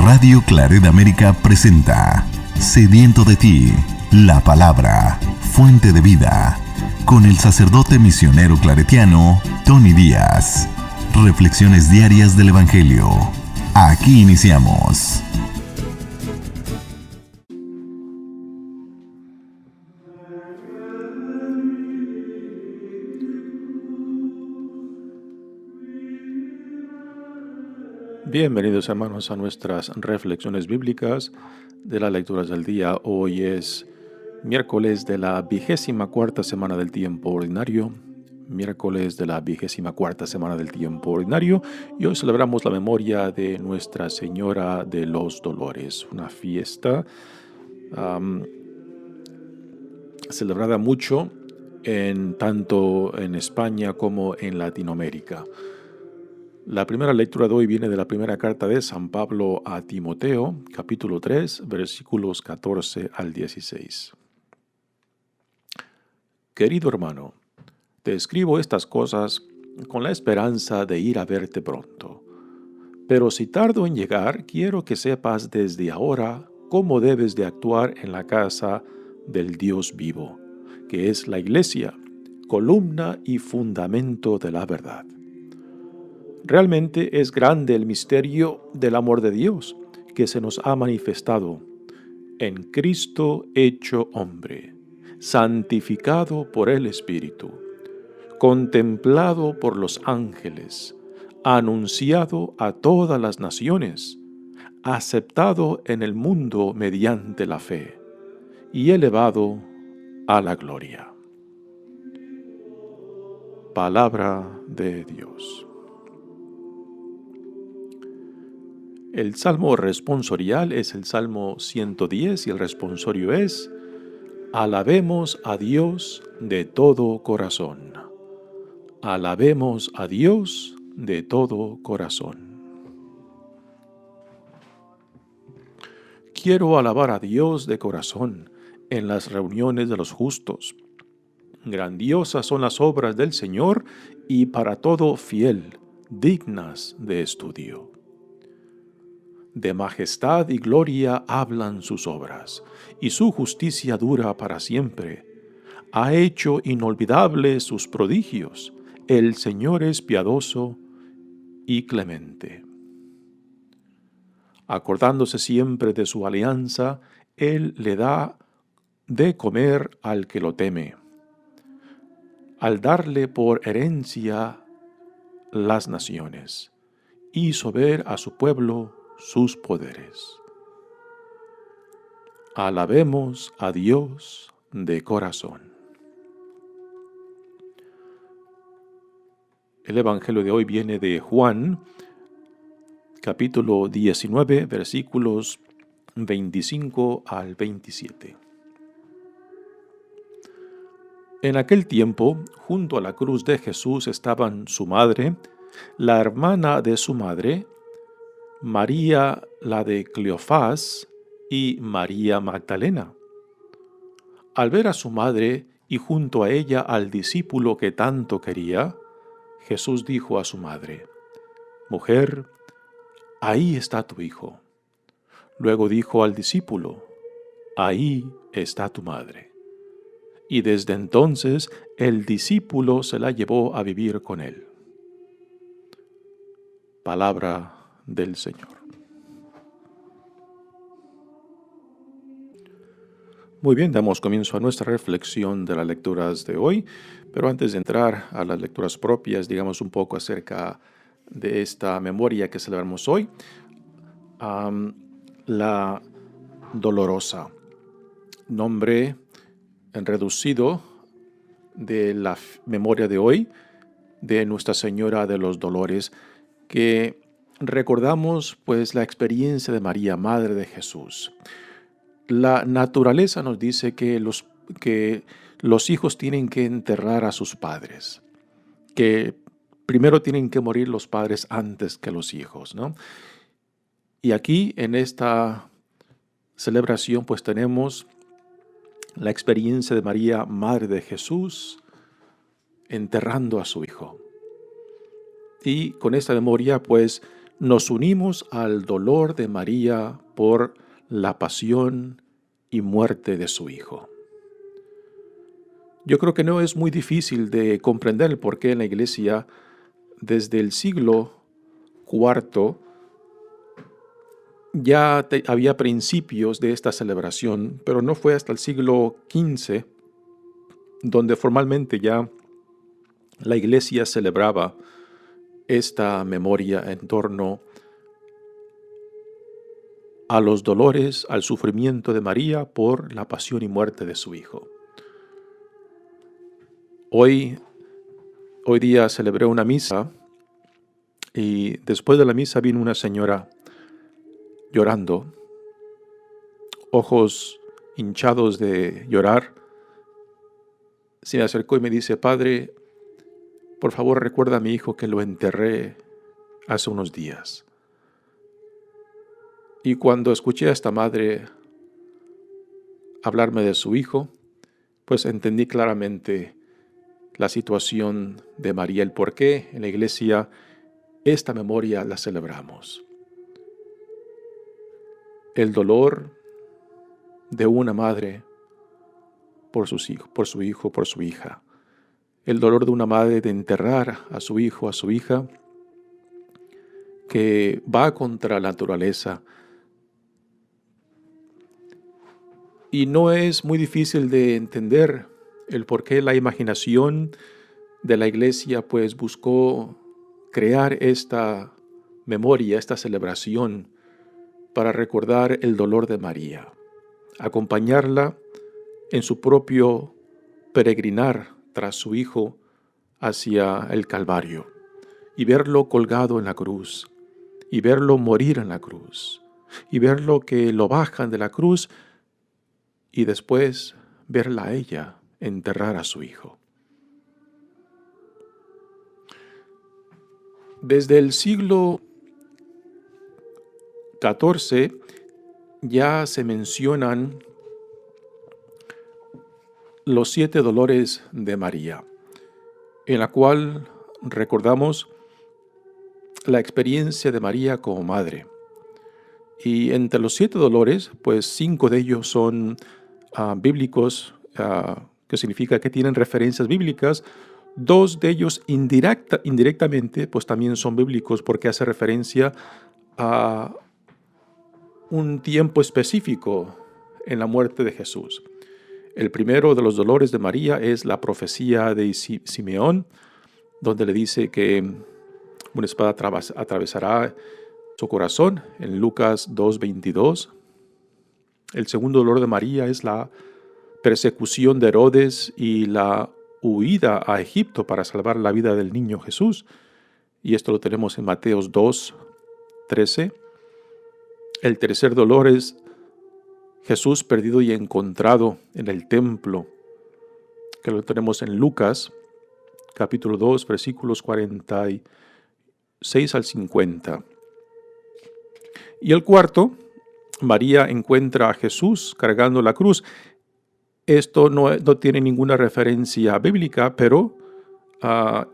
Radio Claret América presenta Sediento de ti, la palabra, fuente de vida, con el sacerdote misionero claretiano Tony Díaz. Reflexiones diarias del Evangelio. Aquí iniciamos. Bienvenidos hermanos a nuestras reflexiones bíblicas de las lecturas del día. Hoy es miércoles de la 24ª semana del tiempo ordinario. Y hoy celebramos la memoria de Nuestra Señora de los Dolores, una fiesta celebrada mucho tanto en España como en Latinoamérica. La primera lectura de hoy viene de la primera carta de San Pablo a Timoteo, capítulo 3, versículos 14 al 16. Querido hermano, te escribo estas cosas con la esperanza de ir a verte pronto. Pero si tardo en llegar, quiero que sepas desde ahora cómo debes de actuar en la casa del Dios vivo, que es la Iglesia, columna y fundamento de la verdad. Realmente es grande el misterio del amor de Dios que se nos ha manifestado en Cristo hecho hombre, santificado por el Espíritu, contemplado por los ángeles, anunciado a todas las naciones, aceptado en el mundo mediante la fe y elevado a la gloria. Palabra de Dios. El salmo responsorial es el Salmo 110 y el responsorio es: alabemos a Dios de todo corazón. Alabemos a Dios de todo corazón. Quiero alabar a Dios de corazón en las reuniones de los justos. Grandiosas son las obras del Señor y para todo fiel, dignas de estudio. De majestad y gloria hablan sus obras, y su justicia dura para siempre. Ha hecho inolvidables sus prodigios. El Señor es piadoso y clemente. Acordándose siempre de su alianza, Él le da de comer al que lo teme, al darle por herencia las naciones, hizo ver a su pueblo sus poderes. Alabemos a Dios de corazón. El Evangelio de hoy viene de Juan, capítulo 19, versículos 25 al 27. En aquel tiempo, junto a la cruz de Jesús estaban su madre, la hermana de su madre, María la de Cleofás y María Magdalena. Al ver a su madre y junto a ella al discípulo que tanto quería, Jesús dijo a su madre: Mujer, ahí está tu hijo. Luego dijo al discípulo: Ahí está tu madre. Y desde entonces el discípulo se la llevó a vivir con él. Palabra del Señor. Muy bien, damos comienzo a nuestra reflexión de las lecturas de hoy, pero antes de entrar a las lecturas propias, digamos un poco acerca de esta memoria que celebramos hoy, la Dolorosa, nombre reducido de la memoria de hoy de Nuestra Señora de los Dolores, que recordamos pues la experiencia de María, Madre de Jesús. La naturaleza nos dice que los hijos tienen que enterrar a sus padres, que primero tienen que morir los padres antes que los hijos, ¿no? Y aquí en esta celebración pues tenemos la experiencia de María, Madre de Jesús, enterrando a su hijo. Y con esta memoria pues nos unimos al dolor de María por la pasión y muerte de su Hijo. Yo creo que no es muy difícil de comprender el por qué en la Iglesia, desde el siglo IV, ya había principios de esta celebración, pero no fue hasta el siglo XV donde formalmente ya la Iglesia celebraba esta memoria en torno a los dolores, al sufrimiento de María por la pasión y muerte de su Hijo. Hoy día celebré una misa y después de la misa vino una señora llorando, ojos hinchados de llorar. Se me acercó y me dice: Padre, por favor recuerda a mi hijo que lo enterré hace unos días. Y cuando escuché a esta madre hablarme de su hijo, pues entendí claramente la situación de María, el por qué en la Iglesia esta memoria la celebramos. El dolor de una madre por su hijo, por su hija. El dolor de una madre de enterrar a su hijo, a su hija, que va contra la naturaleza. Y no es muy difícil de entender el por qué la imaginación de la Iglesia pues buscó crear esta memoria, esta celebración para recordar el dolor de María, acompañarla en su propio peregrinar tras su Hijo hacia el Calvario y verlo colgado en la cruz y verlo morir en la cruz y verlo que lo bajan de la cruz y después verla a ella enterrar a su Hijo. Desde el siglo XIV ya se mencionan los 7 dolores de María, en la cual recordamos la experiencia de María como madre. Y entre los 7 dolores, pues 5 de ellos son bíblicos, que significa que tienen referencias bíblicas. 2 de ellos indirectamente, pues también son bíblicos porque hace referencia a un tiempo específico en la muerte de Jesús. El primero de los dolores de María es la profecía de Simeón, donde le dice que una espada atravesará su corazón, en Lucas 2:22. El segundo dolor de María es la persecución de Herodes y la huida a Egipto para salvar la vida del niño Jesús. Y esto lo tenemos en Mateos 2:13. El tercer dolor es Jesús perdido y encontrado en el templo, que lo tenemos en Lucas, capítulo 2, versículos 46 al 50. Y el cuarto, María encuentra a Jesús cargando la cruz. Esto no tiene ninguna referencia bíblica, pero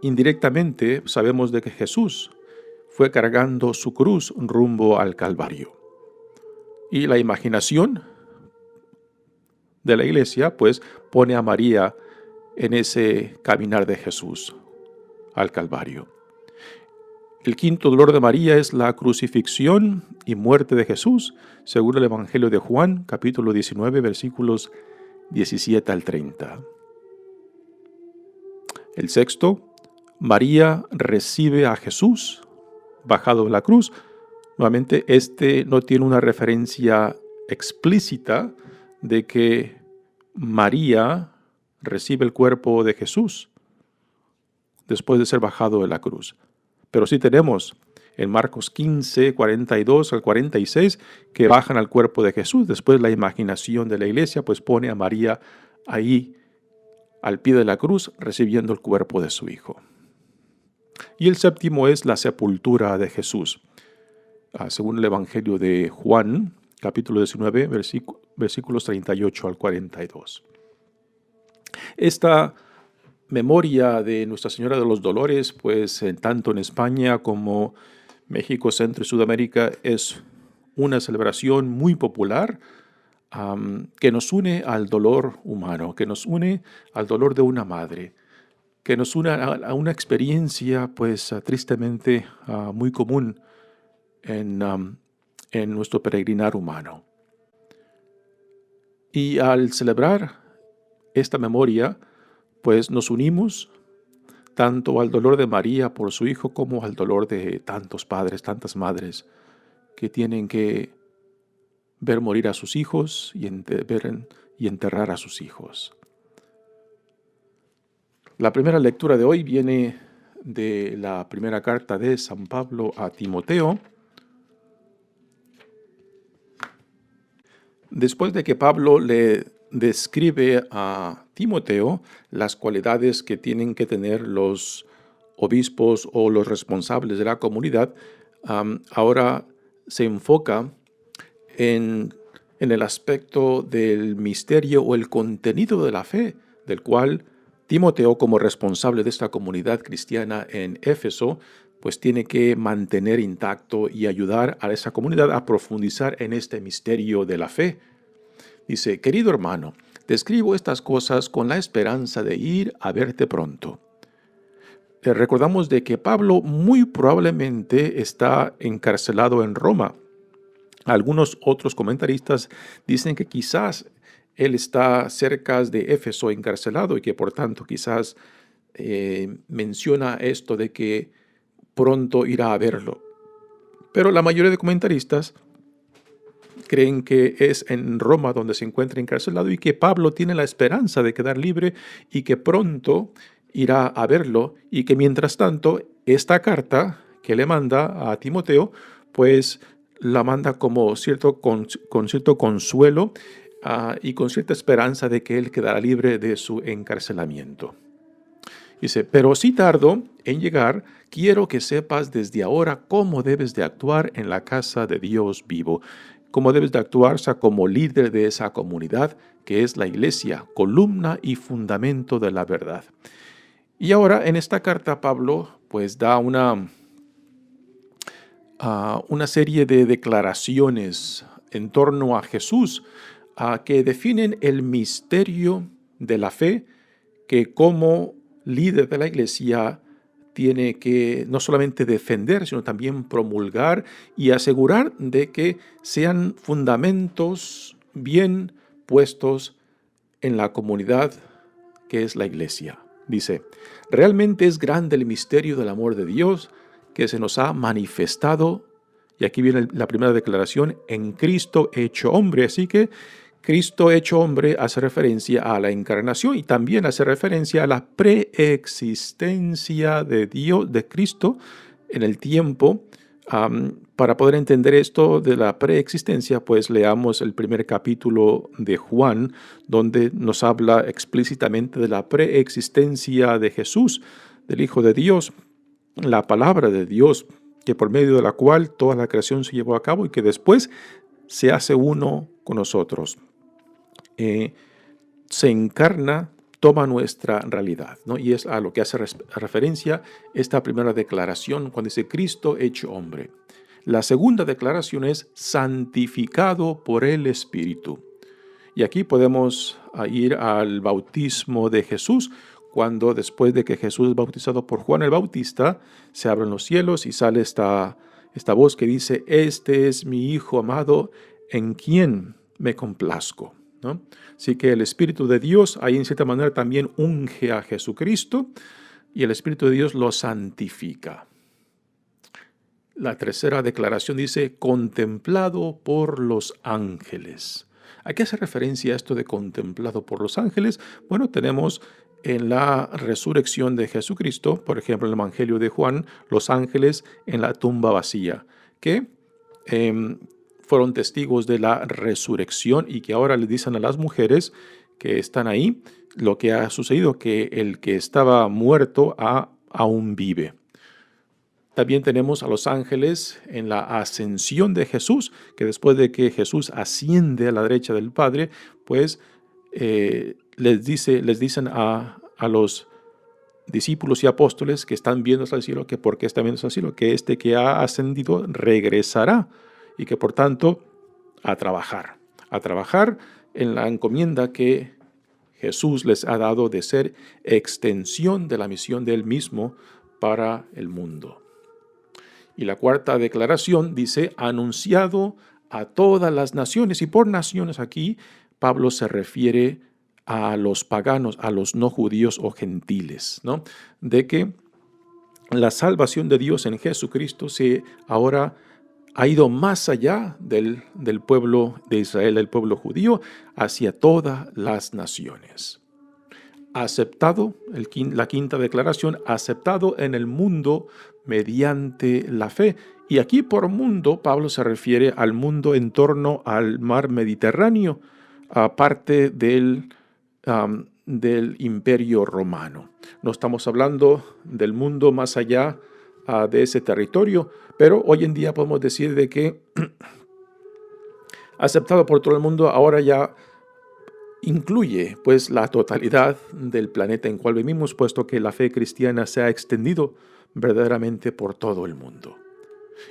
indirectamente sabemos de que Jesús fue cargando su cruz rumbo al Calvario. Y la imaginación de la Iglesia pues pone a María en ese caminar de Jesús al Calvario. El quinto dolor de María es la crucifixión y muerte de Jesús, según el Evangelio de Juan, capítulo 19, versículos 17 al 30. El sexto, María recibe a Jesús bajado de la cruz. Nuevamente, este no tiene una referencia explícita de que María recibe el cuerpo de Jesús después de ser bajado de la cruz. Pero sí tenemos en Marcos 15, 42 al 46 que bajan al cuerpo de Jesús. Después la imaginación de la Iglesia pues pone a María ahí al pie de la cruz recibiendo el cuerpo de su Hijo. Y el séptimo es la sepultura de Jesús. Según el Evangelio de Juan, capítulo 19, versículos 38 al 42. Esta memoria de Nuestra Señora de los Dolores, pues tanto en España como México, Centro y Sudamérica es una celebración muy popular que nos une al dolor humano, que nos une al dolor de una madre, que nos une a una experiencia, pues, tristemente muy común en nuestro peregrinar humano. Y al celebrar esta memoria, pues nos unimos tanto al dolor de María por su hijo como al dolor de tantos padres, tantas madres que tienen que ver morir a sus hijos y enterrar a sus hijos. La primera lectura de hoy viene de la primera carta de San Pablo a Timoteo. Después de que Pablo le describe a Timoteo las cualidades que tienen que tener los obispos o los responsables de la comunidad, ahora se enfoca en el aspecto del misterio o el contenido de la fe, del cual Timoteo, como responsable de esta comunidad cristiana en Éfeso, pues tiene que mantener intacto y ayudar a esa comunidad a profundizar en este misterio de la fe. Dice: querido hermano, te escribo estas cosas con la esperanza de ir a verte pronto. Recordamos de que Pablo muy probablemente está encarcelado en Roma. Algunos otros comentaristas dicen que quizás él está cerca de Éfeso encarcelado y que por tanto quizás menciona esto de que pronto irá a verlo. Pero la mayoría de comentaristas creen que es en Roma donde se encuentra encarcelado y que Pablo tiene la esperanza de quedar libre y que pronto irá a verlo, y que mientras tanto esta carta que le manda a Timoteo pues la manda como con cierto consuelo y con cierta esperanza de que él quedará libre de su encarcelamiento. Dice: pero si tardo en llegar, quiero que sepas desde ahora cómo debes de actuar en la casa de Dios vivo, cómo debes de actuar como líder de esa comunidad que es la iglesia, columna y fundamento de la verdad. Y ahora en esta carta Pablo pues da una serie de declaraciones en torno a Jesús que definen el misterio de la fe, que como líder de la iglesia tiene que no solamente defender, sino también promulgar y asegurar de que sean fundamentos bien puestos en la comunidad que es la iglesia. Dice: realmente es grande el misterio del amor de Dios que se nos ha manifestado, y aquí viene la primera declaración, en Cristo hecho hombre. Así que Cristo hecho hombre hace referencia a la encarnación y también hace referencia a la preexistencia de Dios, de Cristo, en el tiempo. Para poder entender esto de la preexistencia, pues leamos el primer capítulo de Juan, donde nos habla explícitamente de la preexistencia de Jesús, del Hijo de Dios, la palabra de Dios, que por medio de la cual toda la creación se llevó a cabo y que después se hace uno con nosotros. Se encarna, toma nuestra realidad, ¿no? Y es a lo que hace referencia esta primera declaración cuando dice Cristo hecho hombre. La segunda declaración es santificado por el Espíritu. Y aquí podemos ir al bautismo de Jesús, cuando después de que Jesús es bautizado por Juan el Bautista, se abren los cielos y sale esta voz que dice: este es mi Hijo amado, en quien me complazco, ¿no? Así que el Espíritu de Dios ahí en cierta manera también unge a Jesucristo y el Espíritu de Dios lo santifica. La tercera declaración dice: contemplado por los ángeles. ¿A qué hace referencia esto de contemplado por los ángeles? Bueno, tenemos en la resurrección de Jesucristo, por ejemplo, en el Evangelio de Juan, los ángeles en la tumba vacía, que fueron testigos de la resurrección y que ahora le dicen a las mujeres que están ahí lo que ha sucedido, que el que estaba muerto aún vive. También tenemos a los ángeles en la ascensión de Jesús, que después de que Jesús asciende a la derecha del Padre, pues les dicen a los discípulos y apóstoles que están viendo hacia el cielo, que por qué están viendo hacia el cielo, que este que ha ascendido regresará y que por tanto a trabajar en la encomienda que Jesús les ha dado de ser extensión de la misión de Él mismo para el mundo. Y la cuarta declaración dice, anunciado a todas las naciones. Y por naciones aquí, Pablo se refiere a los paganos, a los no judíos o gentiles, ¿no? De que la salvación de Dios en Jesucristo ahora ha ido más allá del pueblo de Israel, del pueblo judío, hacia todas las naciones. Aceptado, la quinta declaración, aceptado en el mundo mediante la fe. Y aquí por mundo, Pablo se refiere al mundo en torno al mar Mediterráneo, aparte del Imperio Romano. No estamos hablando del mundo más allá de ese territorio, pero hoy en día podemos decir de que aceptado por todo el mundo ahora ya incluye pues la totalidad del planeta en cual vivimos, puesto que la fe cristiana se ha extendido verdaderamente por todo el mundo.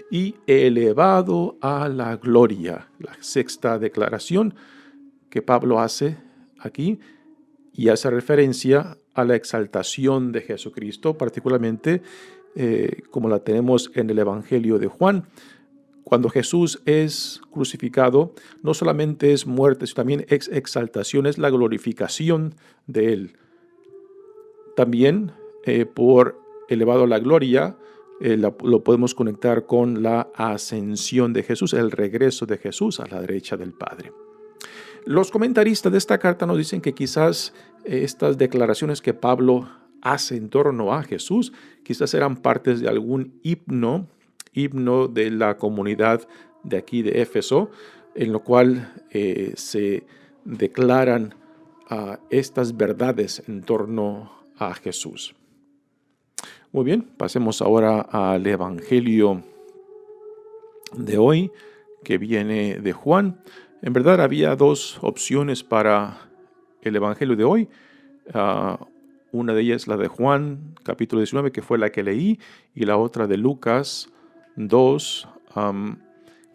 Y elevado a la gloria, la sexta declaración que Pablo hace aquí y hace referencia a la exaltación de Jesucristo, particularmente como la tenemos en el Evangelio de Juan. Cuando Jesús es crucificado, no solamente es muerte, sino también es exaltación, es la glorificación de Él. También por elevado a la gloria, lo podemos conectar con la ascensión de Jesús, el regreso de Jesús a la derecha del Padre. Los comentaristas de esta carta nos dicen que quizás estas declaraciones que Pablo hace en torno a Jesús, quizás eran partes de algún himno de la comunidad de aquí de Éfeso, en lo cual se declaran estas verdades en torno a Jesús. Muy bien, pasemos ahora al Evangelio de hoy, que viene de Juan. En verdad había dos opciones para el Evangelio de hoy. Una de ellas la de Juan, capítulo 19, que fue la que leí, y la otra de Lucas 2,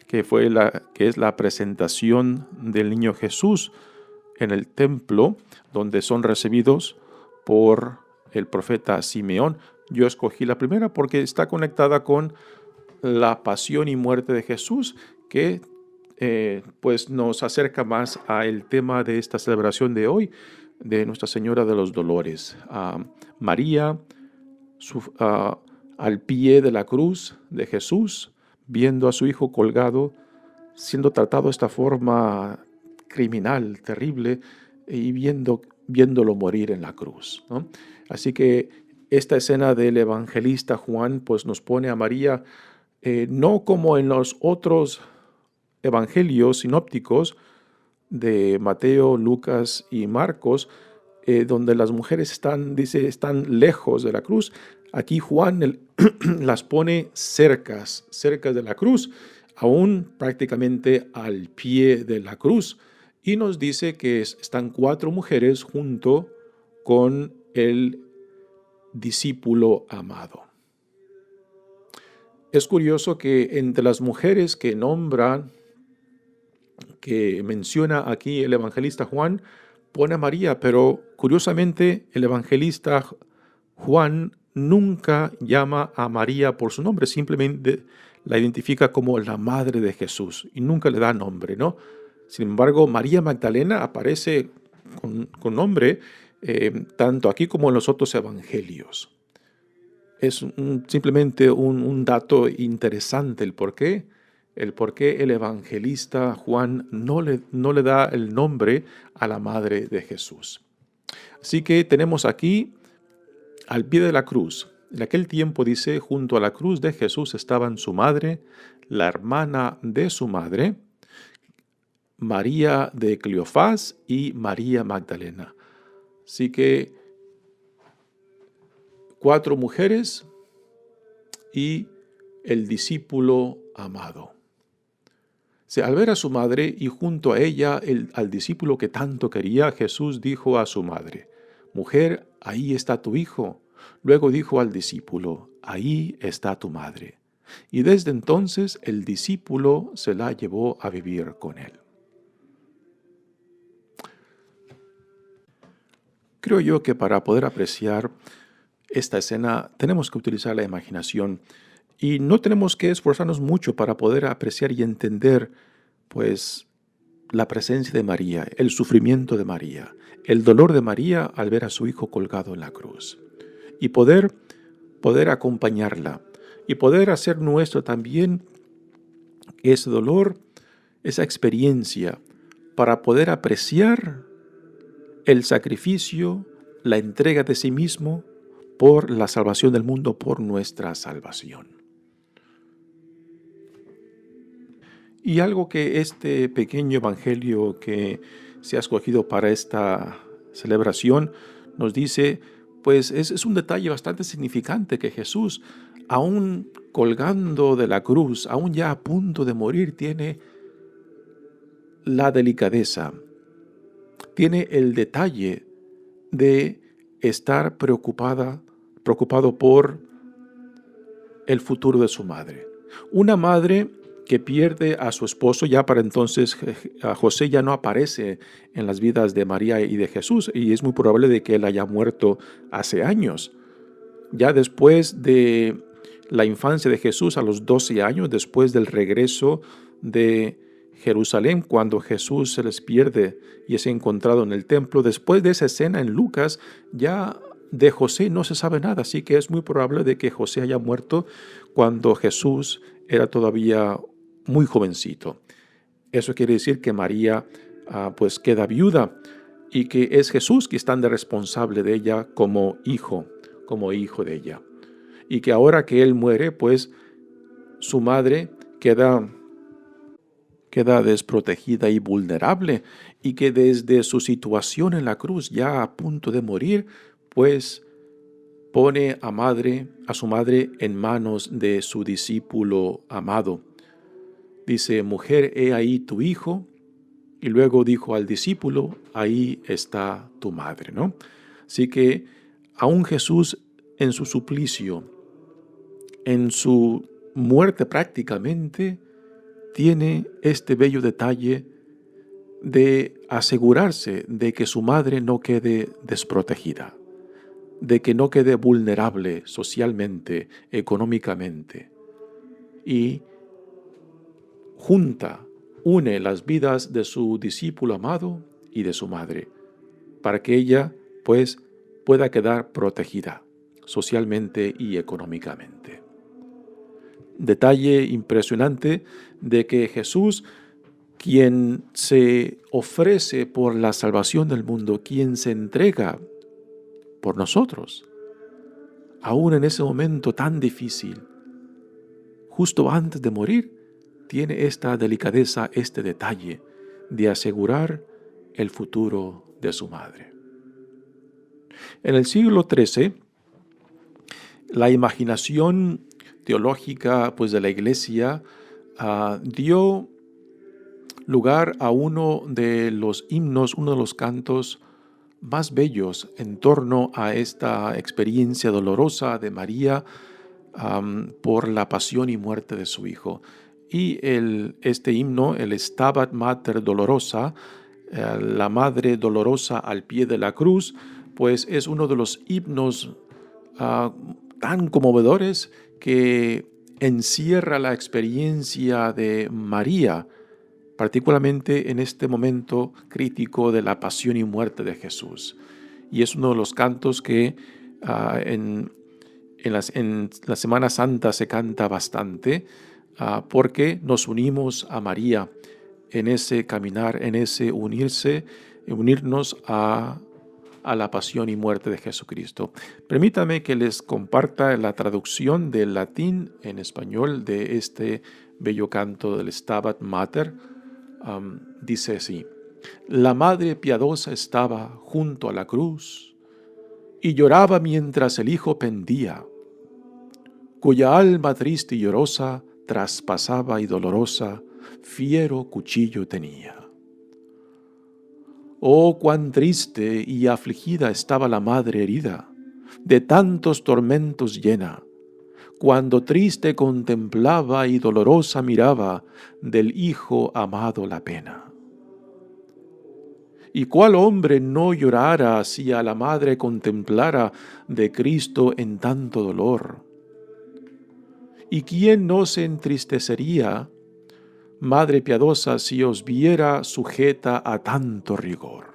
que es la presentación del niño Jesús en el templo, donde son recibidos por el profeta Simeón. Yo escogí la primera porque está conectada con la pasión y muerte de Jesús, que pues nos acerca más al tema de esta celebración de hoy, de Nuestra Señora de los Dolores. María, al pie de la cruz de Jesús, viendo a su hijo colgado, siendo tratado de esta forma criminal, terrible, y viéndolo morir en la cruz, ¿no? Así que esta escena del evangelista Juan pues nos pone a María no como en los otros evangelios sinópticos de Mateo, Lucas y Marcos, donde las mujeres están lejos de la cruz. Aquí Juan las pone cerca de la cruz, aún prácticamente al pie de la cruz, y nos dice que están 4 mujeres junto con el discípulo amado. Es curioso que entre las mujeres que menciona aquí el evangelista Juan, pone a María, pero curiosamente el evangelista Juan nunca llama a María por su nombre, simplemente la identifica como la madre de Jesús y nunca le da nombre, ¿no? Sin embargo, María Magdalena aparece con nombre tanto aquí como en los otros evangelios. Es simplemente un dato interesante el por qué el evangelista Juan no le da el nombre a la madre de Jesús. Así que tenemos aquí al pie de la cruz. En aquel tiempo, dice, junto a la cruz de Jesús estaban su madre, la hermana de su madre, María de Cleofás y María Magdalena. Así que 4 mujeres y el discípulo amado. Al ver a su madre y junto a ella al discípulo que tanto quería, Jesús dijo a su madre: «Mujer, ahí está tu hijo». Luego dijo al discípulo: ahí está tu madre. Y desde entonces el discípulo se la llevó a vivir con él. Creo yo que para poder apreciar esta escena tenemos que utilizar la imaginación y no tenemos que esforzarnos mucho para poder apreciar y entender, pues, la presencia de María, el sufrimiento de María, el dolor de María al ver a su hijo colgado en la cruz. Y poder acompañarla y poder hacer nuestro también ese dolor, esa experiencia, para poder apreciar el sacrificio, la entrega de sí mismo por la salvación del mundo, por nuestra salvación. Y algo que este pequeño evangelio que se ha escogido para esta celebración nos dice, pues es un detalle bastante significante que Jesús, aún colgando de la cruz, aún ya a punto de morir, tiene la delicadeza, tiene el detalle de estar preocupado por el futuro de su madre. Una madre que pierde a su esposo, ya para entonces a José ya no aparece en las vidas de María y de Jesús, y es muy probable de que él haya muerto hace años. Ya después de la infancia de Jesús, a los 12 años, después del regreso de Jerusalén, cuando Jesús se les pierde y es encontrado en el templo, después de esa escena en Lucas, ya de José no se sabe nada, así que es muy probable de que José haya muerto cuando Jesús era todavía muy jovencito. Eso quiere decir que María pues queda viuda y que es Jesús que está de responsable de ella como hijo de ella. Y que ahora que él muere, pues su madre queda desprotegida y vulnerable, y que desde su situación en la cruz, ya a punto de morir, pues pone a su madre en manos de su discípulo amado. Dice: mujer, he ahí tu hijo, y luego dijo al discípulo: ahí está tu madre, ¿no? Así que aún Jesús en su suplicio, en su muerte prácticamente, tiene este bello detalle de asegurarse de que su madre no quede desprotegida, de que no quede vulnerable socialmente, económicamente. Y une las vidas de su discípulo amado y de su madre, para que ella, pues, pueda quedar protegida socialmente y económicamente. Detalle impresionante de que Jesús, quien se ofrece por la salvación del mundo, quien se entrega por nosotros, aún en ese momento tan difícil, justo antes de morir, tiene esta delicadeza, este detalle de asegurar el futuro de su madre. En el siglo XIII, la imaginación teológica, pues, de la Iglesia dio lugar a uno de los himnos, uno de los cantos más bellos en torno a esta experiencia dolorosa de María por la pasión y muerte de su hijo. Y este himno, el Stabat Mater Dolorosa, la Madre Dolorosa al pie de la cruz, pues es uno de los himnos tan conmovedores que encierra la experiencia de María, particularmente en este momento crítico de la pasión y muerte de Jesús. Y es uno de los cantos que en la Semana Santa se canta bastante, porque nos unimos a María en ese caminar, en ese unirnos a la pasión y muerte de Jesucristo. Permítame que les comparta la traducción del latín en español de este bello canto del Stabat Mater. Dice así: la Madre piadosa estaba junto a la cruz y lloraba mientras el Hijo pendía, cuya alma triste y llorosa traspasaba y dolorosa fiero cuchillo tenía. Oh, cuán triste y afligida estaba la madre herida, de tantos tormentos llena, cuando triste contemplaba y dolorosa miraba del Hijo amado la pena. ¿Y cuál hombre no llorara si a la madre contemplara de Cristo en tanto dolor? ¿Y quién no se entristecería, madre piadosa, si os viera sujeta a tanto rigor?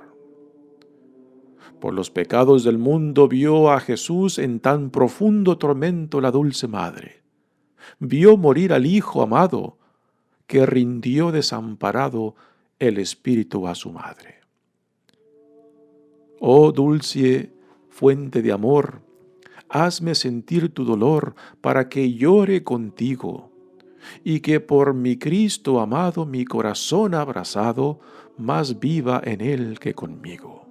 Por los pecados del mundo vio a Jesús en tan profundo tormento la dulce madre. Vio morir al Hijo amado, que rindió desamparado el espíritu a su madre. Oh dulce fuente de amor, hazme sentir tu dolor para que llore contigo, y que por mi Cristo amado mi corazón abrazado más viva en él que conmigo.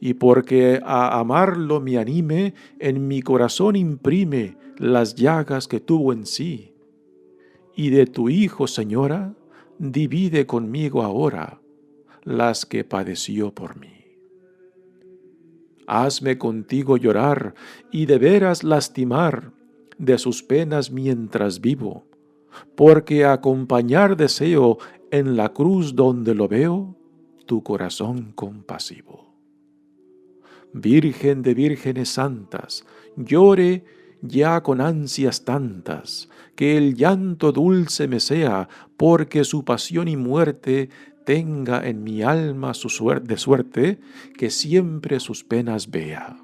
Y porque a amarlo me anime, en mi corazón imprime las llagas que tuvo en sí, y de tu Hijo, Señora, divide conmigo ahora las que padeció por mí. Hazme contigo llorar y de veras lastimar de sus penas mientras vivo, porque acompañar deseo en la cruz donde lo veo tu corazón compasivo. Virgen de vírgenes santas, llore ya con ansias tantas, que el llanto dulce me sea, porque su pasión y muerte tenga en mi alma su suerte, que siempre sus penas vea.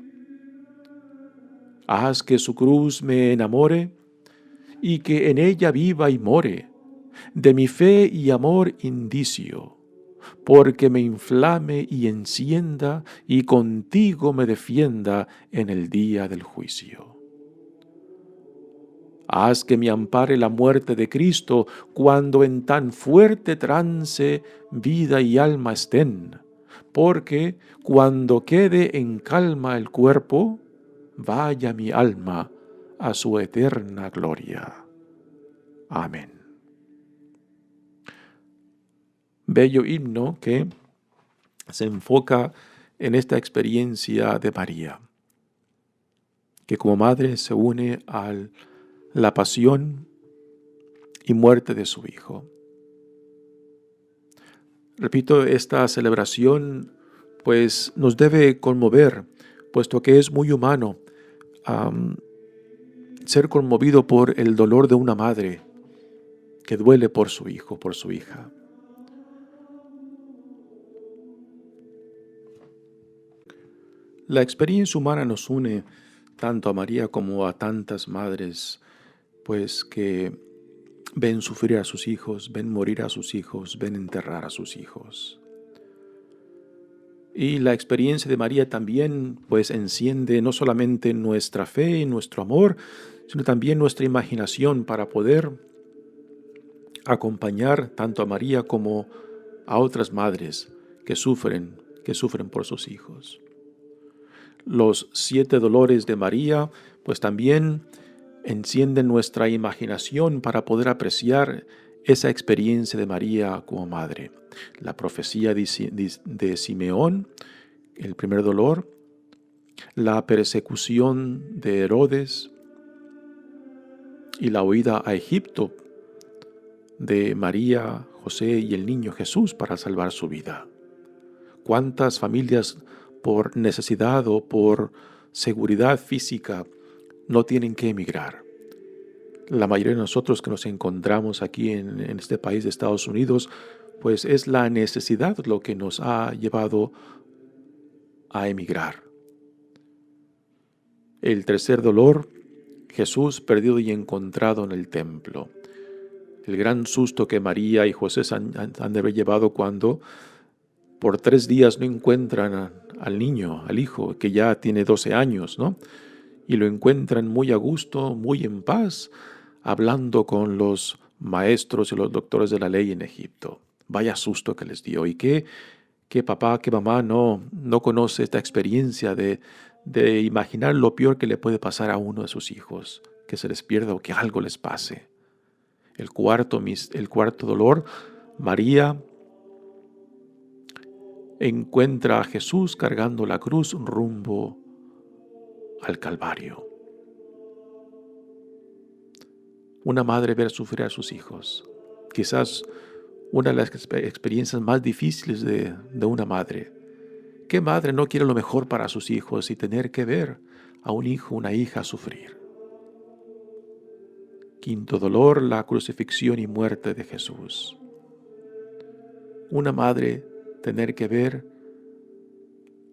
Haz que su cruz me enamore, y que en ella viva y more, de mi fe y amor indicio, porque me inflame y encienda, y contigo me defienda en el día del juicio. Haz que me ampare la muerte de Cristo, cuando en tan fuerte trance vida y alma estén, porque cuando quede en calma el cuerpo, vaya mi alma a su eterna gloria. Amén. Bello himno que se enfoca en esta experiencia de María, que como madre se une a la pasión y muerte de su Hijo. Repito, esta celebración pues nos debe conmover, puesto que es muy humano ser conmovido por el dolor de una madre que duele por su hijo, por su hija. La experiencia humana nos une tanto a María como a tantas madres, pues que ven sufrir a sus hijos, ven morir a sus hijos, ven enterrar a sus hijos. Y la experiencia de María también pues enciende no solamente nuestra fe y nuestro amor, sino también nuestra imaginación para poder acompañar tanto a María como a otras madres que sufren por sus hijos. Los 7 dolores de María pues también encienden nuestra imaginación para poder apreciar esa experiencia de María como madre. La profecía de Simeón, el primer dolor, la persecución de Herodes y la huida a Egipto de María, José y el niño Jesús para salvar su vida. ¿Cuántas familias por necesidad o por seguridad física no tienen que emigrar? La mayoría de nosotros que nos encontramos aquí en este país de Estados Unidos, pues es la necesidad lo que nos ha llevado a emigrar. El tercer dolor, Jesús perdido y encontrado en el templo. El gran susto que María y José han de haber llevado cuando por 3 días no encuentran al niño, al hijo, que ya tiene 12 años, ¿no? Y lo encuentran muy a gusto, muy en paz, hablando con los maestros y los doctores de la ley en Egipto. Vaya susto que les dio. Y que papá, que mamá no conoce esta experiencia de imaginar lo peor que le puede pasar a uno de sus hijos, que se les pierda o que algo les pase. El cuarto dolor, María encuentra a Jesús cargando la cruz rumbo al Calvario. Una madre ver sufrir a sus hijos, quizás una de las experiencias más difíciles de una madre. ¿Qué madre no quiere lo mejor para sus hijos y tener que ver a un hijo o una hija sufrir? Quinto dolor, la crucifixión y muerte de Jesús. Una madre tener que ver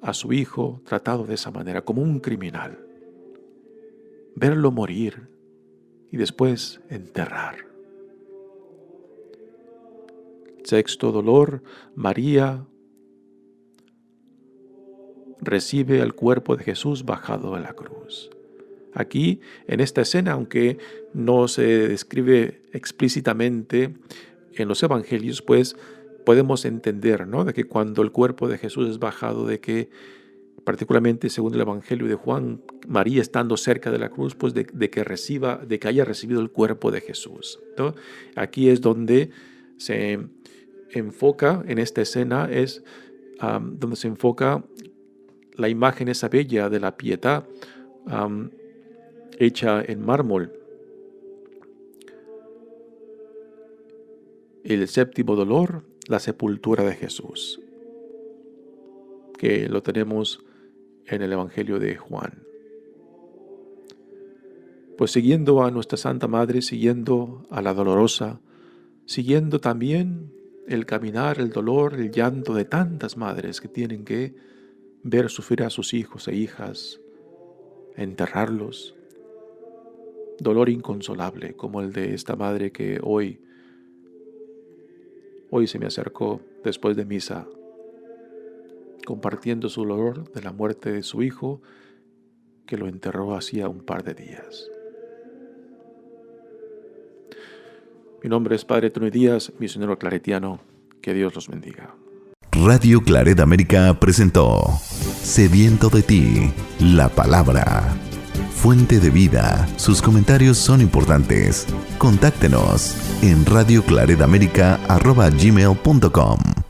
a su hijo tratado de esa manera, como un criminal. Verlo morir y después enterrar. Sexto dolor, María recibe el cuerpo de Jesús bajado de la cruz. Aquí, en esta escena, aunque no se describe explícitamente en los evangelios, pues podemos entender, ¿no?, de que cuando el cuerpo de Jesús es bajado, de que particularmente según el evangelio de Juan, María estando cerca de la cruz, pues de que haya recibido el cuerpo de Jesús, ¿no? Aquí es donde se enfoca, en esta escena es donde se enfoca la imagen esa bella de la Pietà, hecha en mármol. El séptimo dolor, la sepultura de Jesús, que lo tenemos en el Evangelio de Juan. Pues siguiendo a nuestra Santa Madre, siguiendo a la Dolorosa, siguiendo también el caminar, el dolor, el llanto de tantas madres que tienen que ver sufrir a sus hijos e hijas, enterrarlos. Dolor inconsolable, como el de esta madre que hoy se me acercó después de misa, compartiendo su dolor de la muerte de su hijo, que lo enterró hacía un par de días. Mi nombre es Padre Tony Díaz, misionero claretiano. Que Dios los bendiga. Radio Claret América presentó Sediento de ti, la palabra. Fuente de vida. Sus comentarios son importantes. Contáctenos en radioclaretamerica@gmail.com.